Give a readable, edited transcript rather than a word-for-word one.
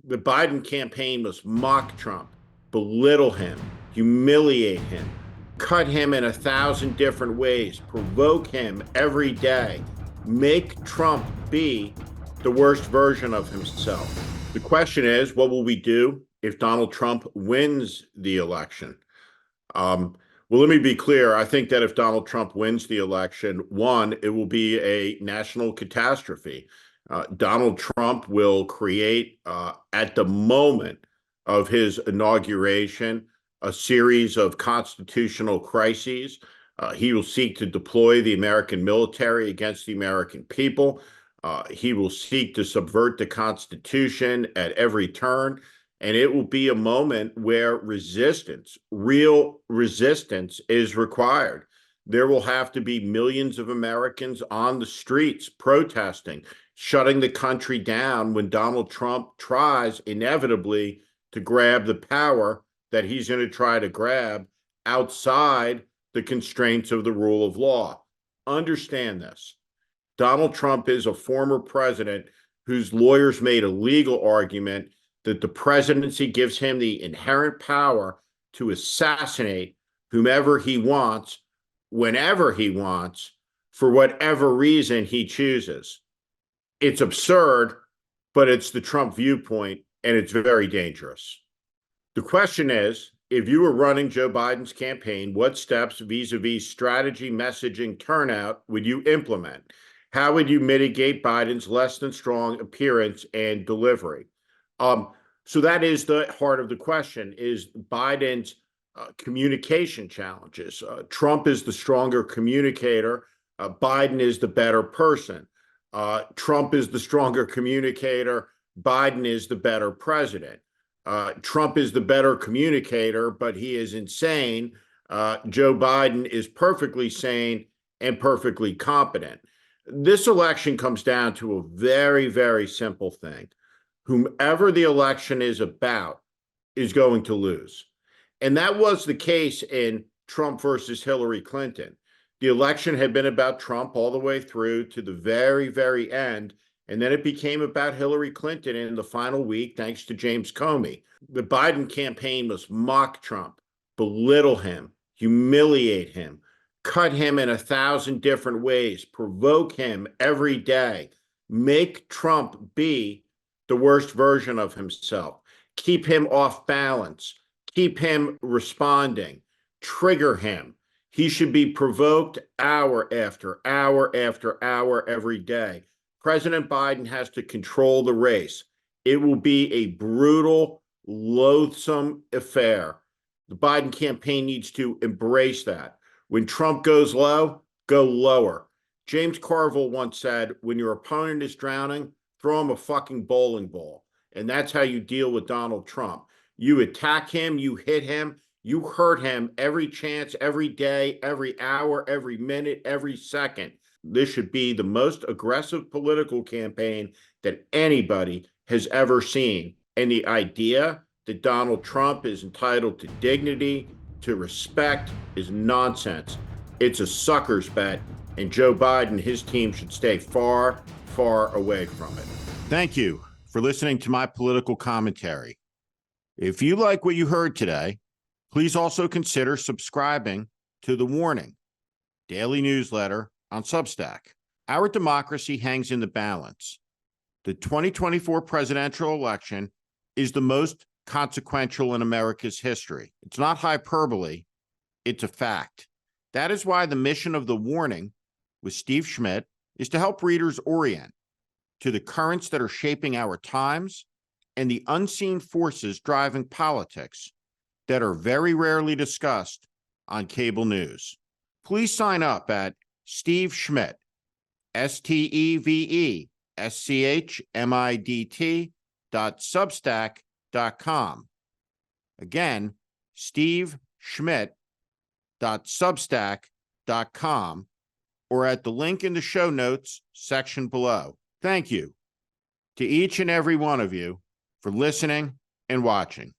The Biden campaign must mock Trump, belittle him, humiliate him, cut him in 1,000 different ways, provoke him every day, make Trump be the worst version of himself. The question is, what will we do if Donald Trump wins the election? Well, let me be clear. I think that if Donald Trump wins the election, one, it will be a national catastrophe. Donald Trump will create, at the moment of his inauguration, a series of constitutional crises. He will seek to deploy the American military against the American people. He will seek to subvert the Constitution at every turn. And it will be a moment where resistance, real resistance, is required. There will have to be millions of Americans on the streets protesting, shutting the country down when Donald Trump tries inevitably to grab the power that he's going to try to grab outside the constraints of the rule of law. Understand this. Donald Trump is a former president whose lawyers made a legal argument that the presidency gives him the inherent power to assassinate whomever he wants, whenever he wants, for whatever reason he chooses. It's absurd, but it's the Trump viewpoint, and it's very dangerous. The question is, if you were running Joe Biden's campaign, what steps vis-a-vis strategy, messaging, turnout would you implement? How would you mitigate Biden's less than strong appearance and delivery? So that is the heart of the question, is Biden's communication challenges. Trump is the stronger communicator. Biden is the better person. Trump is the stronger communicator. Biden is the better president. Trump is the better communicator, but he is insane. Joe Biden is perfectly sane and perfectly competent. This election comes down to a very, very simple thing. Whomever the election is about is going to lose. And that was the case in Trump versus Hillary Clinton. The election had been about Trump all the way through to the very, very end. And then it became about Hillary Clinton in the final week, thanks to James Comey. The Biden campaign must mock Trump, belittle him, humiliate him, cut him in 1,000 different ways, provoke him every day, make Trump be the worst version of himself, keep him off balance, keep him responding, trigger him. He should be provoked hour after hour after hour every day. President Biden has to control the race. It will be a brutal, loathsome affair. The Biden campaign needs to embrace that. When Trump goes low, go lower. James Carville once said, when your opponent is drowning, throw him a fucking bowling ball. And that's how you deal with Donald Trump. You attack him, you hit him, you hurt him every chance, every day, every hour, every minute, every second. This should be the most aggressive political campaign that anybody has ever seen. And the idea that Donald Trump is entitled to dignity, to respect, is nonsense. It's a sucker's bet, and Joe Biden, his team, should stay far, far away from it. Thank you for listening to my political commentary. If you like what you heard today, please also consider subscribing to The Warning, daily newsletter on Substack. Our democracy hangs in the balance. The 2024 presidential election is the most consequential in America's history. It's not hyperbole, it's a fact. That is why the mission of The Warning with Steve Schmidt is to help readers orient to the currents that are shaping our times and the unseen forces driving politics that are very rarely discussed on cable news. Please sign up at Steve Schmidt, SteveSchmidt.substack.com. Again, SteveSchmidt.substack.com, or at the link in the show notes section below. Thank you to each and every one of you for listening and watching.